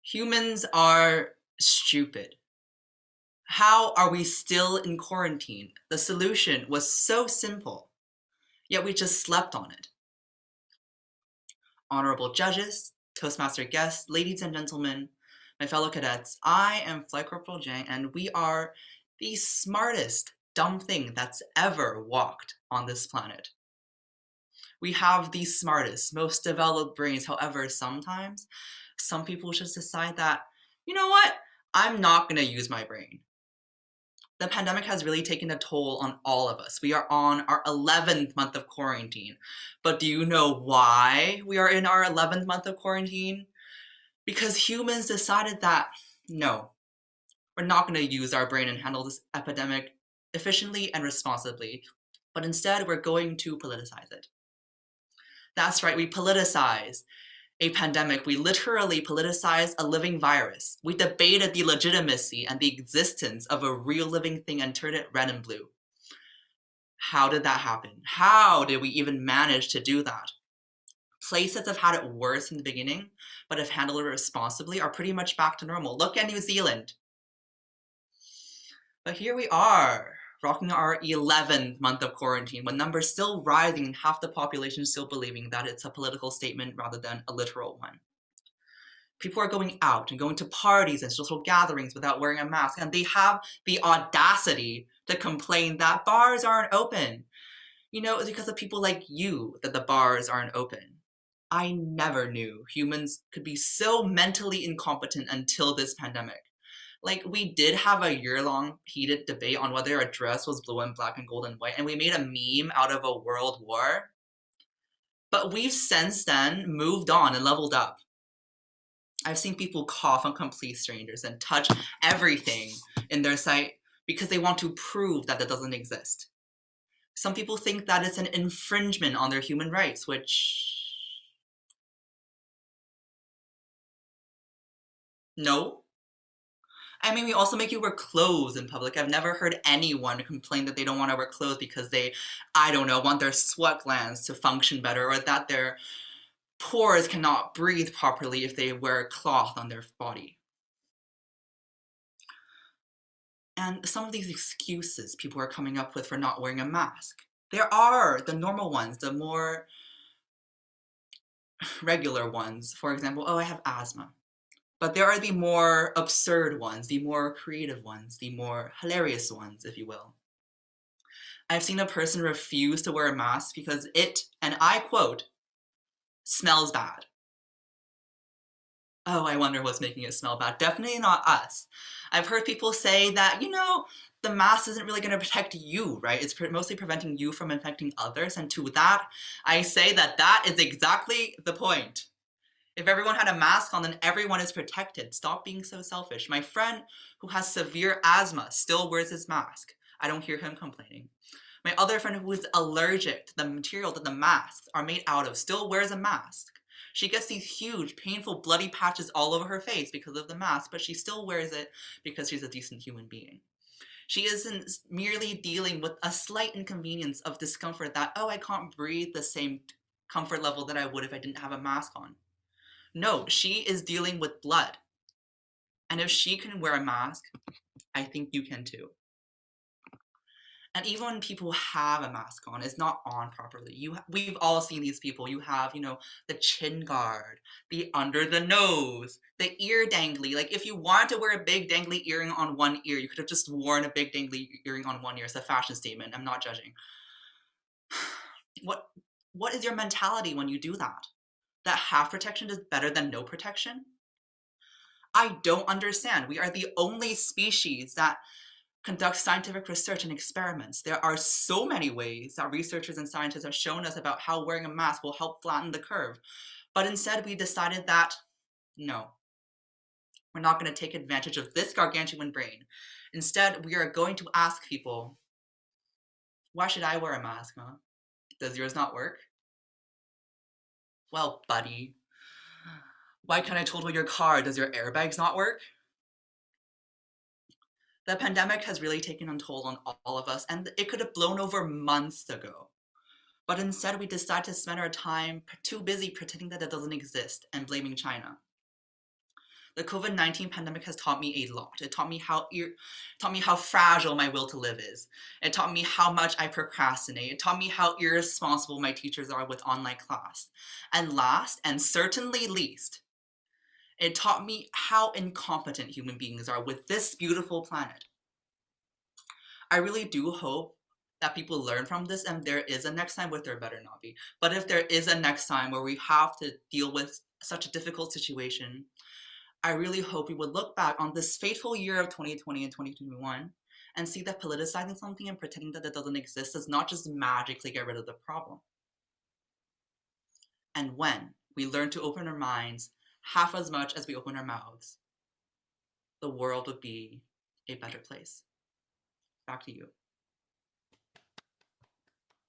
Humans are stupid. How are we still in quarantine? The solution was so simple, yet we just slept on it. Honorable judges, Toastmaster guests, ladies and gentlemen, my fellow cadets, I am Flight Corporal Jiang, and we are the smartest dumb thing that's ever walked on this planet. We have the smartest, most developed brains. However, sometimes some people just decide that, you know what? I'm not going to use my brain. The pandemic has really taken a toll on all of us. We are on our 11th month of quarantine. But do you know why we are in our 11th month of quarantine? Because humans decided that, no, we're not going to use our brain and handle this epidemic efficiently and responsibly, but instead we're going to politicize it. That's right, we politicize a pandemic. We literally politicized a living virus. We debated the legitimacy and the existence of a real living thing and turned it red and blue. How did that happen? How did we even manage to do that? Places that have had it worse in the beginning, but have handled it responsibly, are pretty much back to normal. Look at New Zealand. But here we are, rocking our 11th month of quarantine, with numbers still rising and half the population still believing that it's a political statement rather than a literal one. People are going out and going to parties and social gatherings without wearing a mask, and they have the audacity to complain that bars aren't open. You know, it's because of people like you that the bars aren't open. I never knew humans could be so mentally incompetent until this pandemic. Like, we did have a year-long heated debate on whether a dress was blue and black and gold and white, and we made a meme out of a world war. But we've since then moved on and leveled up. I've seen people cough on complete strangers and touch everything in their sight because they want to prove that it doesn't exist. Some people think that it's an infringement on their human rights, which... no. I mean, we also make you wear clothes in public. I've never heard anyone complain that they don't want to wear clothes because they, I don't know, want their sweat glands to function better, or that their pores cannot breathe properly if they wear a cloth on their body. And some of these excuses people are coming up with for not wearing a mask, there are the normal ones, the more regular ones. For example, oh, I have asthma. But there are the more absurd ones, the more creative ones, the more hilarious ones, if you will. I've seen a person refuse to wear a mask because it, and I quote, smells bad. Oh, I wonder what's making it smell bad. Definitely not us. I've heard people say that, you know, the mask isn't really going to protect you, right? It's mostly preventing you from infecting others. And to that, I say that that is exactly the point. If everyone had a mask on, then everyone is protected. Stop being so selfish. My friend who has severe asthma still wears his mask. I don't hear him complaining. My other friend who is allergic to the material that the masks are made out of still wears a mask. She gets these huge, painful, bloody patches all over her face because of the mask, but she still wears it because she's a decent human being. She isn't merely dealing with a slight inconvenience of discomfort that, oh, I can't breathe the same comfort level that I would if I didn't have a mask on. No, she is dealing with blood. And if she can wear a mask, I think you can too. And even when people have a mask on, it's not on properly. We've all seen these people. You have, you know, the chin guard, the under the nose, the ear dangly. Like, if you wanted to wear a big dangly earring on one ear, you could have just worn a big dangly earring on one ear. It's a fashion statement. I'm not judging. What is your mentality when you do that? That half protection is better than no protection? I don't understand. We are the only species that conduct scientific research and experiments. There are so many ways that researchers and scientists have shown us about how wearing a mask will help flatten the curve. But instead, we decided that, no, we're not going to take advantage of this gargantuan brain. Instead, we are going to ask people, why should I wear a mask, huh? Does yours not work? Well, buddy, why can't I total your car? Does your airbags not work? The pandemic has really taken a toll on all of us, and it could have blown over months ago. But instead, we decide to spend our time too busy pretending that it doesn't exist and blaming China. The COVID-19 pandemic has taught me a lot. It taught me how fragile my will to live is. It taught me how much I procrastinate. It taught me how irresponsible my teachers are with online class. And last, and certainly least, it taught me how incompetent human beings are with this beautiful planet. I really do hope that people learn from this and there is a next time, but there better not be. But if there is a next time where we have to deal with such a difficult situation, I really hope we would look back on this fateful year of 2020 and 2021 and see that politicizing something and pretending that it doesn't exist does not just magically get rid of the problem. And when we learn to open our minds half as much as we open our mouths, the world would be a better place. Back to you.